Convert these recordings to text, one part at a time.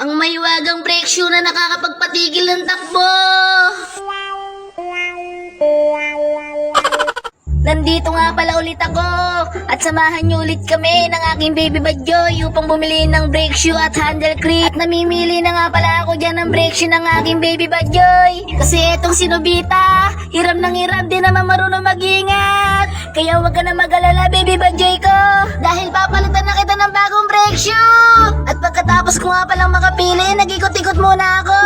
Ang mahiwagang brake shoe na nakakapagpatigil ng takbo. Nandito nga pala ulit ako at samahan niyo ulit kami ng aking baby Badjoy upang bumili ng brake shoe at handle grip. At namimili na nga pala ako dyan ng brake shoe ng aking baby Badjoy. Kasi etong si Nobita, hiram ng hiram, di naman marunong mag-ingat. Kaya wag ka na mag-alala baby Badjoy ko, dahil papalitan na kita ng bagong brake shoe. At pagkatapos ko nga palang makapili, nag-ikot-ikot muna ako.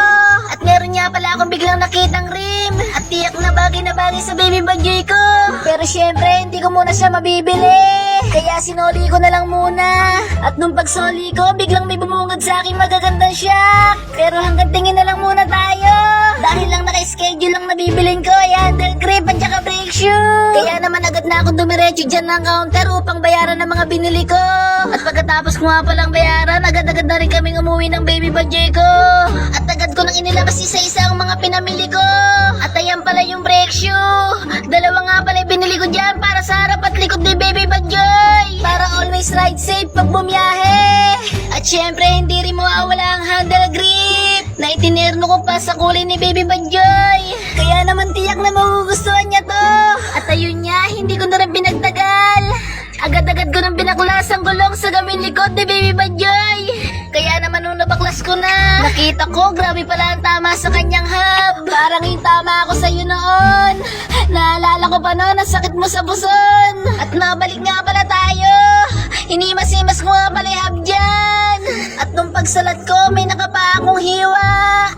At meron nga pala akong biglang nakitang rim at tiyak na bagay sa baby Badjoy ko. Pero syempre, hindi ko muna siya mabibili. Kaya sinoli ko na lang muna. At nung pagsoli ko, biglang may bumungad sa akin magagandang shock. Pero hanggang tingin na lang muna tayo. Dahil lang naka-schedule lang nabibilin ko ay handle grip at saka brake shoe. Kaya naman agad na akong dumiretso dyan ng counter upang bayaran ng mga binili ko. At pagkatapos ko nga palang bayaran, agad-agad na rin kaming umuwi ng baby Badjoy ko. At agad ko nang inilabas isa-isa ang mga pinamili ko. At ayan pala yung brake shoe. Dalawa nga pala yung binili ko dyan para sa harap at likod ni baby Badjoy. Para always ride safe pag bumiyahe. At syempre hindi rin mawawala ang handle grip na itinerno ko pa sa kulay ni baby Badjoy. Kaya naman tiyak na magugustuhan niya to. At ayun niya, hindi ko na rin pinagtagal. Agad-agad ko nang binaklas ang gulong sa gawing likod ni baby Badjoy. Kaya naman nung nabaklas ko na, nakita ko grabe pala ang tama sa kanyang hub. Parang yung tama ako sa'yo noon. Naalala ko pa noon ang sakit mo sa buson. At nabalik nga pala tayo. Hinimas-himas ko nga pala yung hub dyan. At nung pagsalat ko, may nakapa akong hiwa.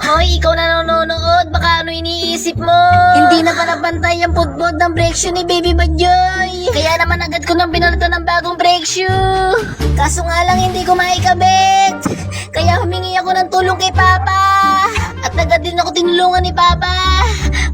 Hoy, ikaw na nanonood, baka ano iniisip mo? Hindi na pala pantay ang putbod ng brake shoe ni baby Badjoy. Kaya naman agad ko nang binalto ng bagong brake shoe. Kaso nga lang hindi ko maikabit. Kaya humingi ako ng tulong kay Papa. At agad din ako tinulungan ni Papa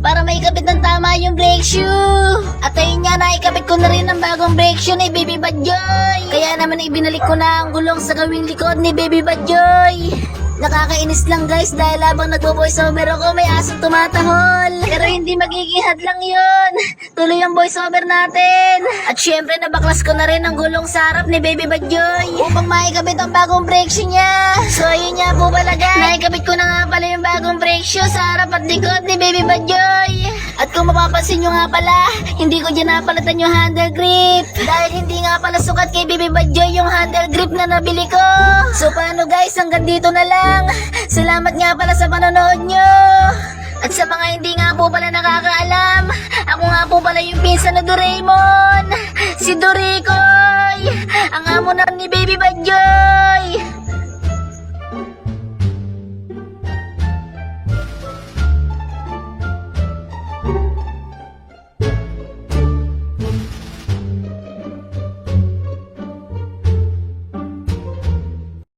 para maikabit ng tama yung brake shoe. At ayun nga, naikabit ko na rin ang bagong brake shoe ni baby Badjoy. Kaya naman ibinalik ko na ang gulong sa gawing likod ni baby Badjoy. Nakakainis lang guys dahil habang nagbo-voiceover ako may asong tumatahol. Pero hindi magiging hadlang yun. Tuloy ang voiceover natin. At syempre nabaklas ko na rin ang gulong sa harap ni baby Badjoy upang maikabit ang bagong brake shoe niya. So ayun nga po pala guys, naikabit ko na nga pala yung bagong brake shoe sa harap at likod ni baby Badjoy. At kung mapapansin nyo nga pala, hindi ko dyan napalatan yung handle grip dahil hindi nga pala sukat kay baby Badjoy yung handle grip na nabili ko. So paano guys, hanggang dito na lang. Salamat nga pala sa panonood nyo. At sa mga hindi nga po pala nakakaalam, ako nga po pala yung pinsan na Doraemon, si Dorikoy, ang amo na ni baby Badjoy.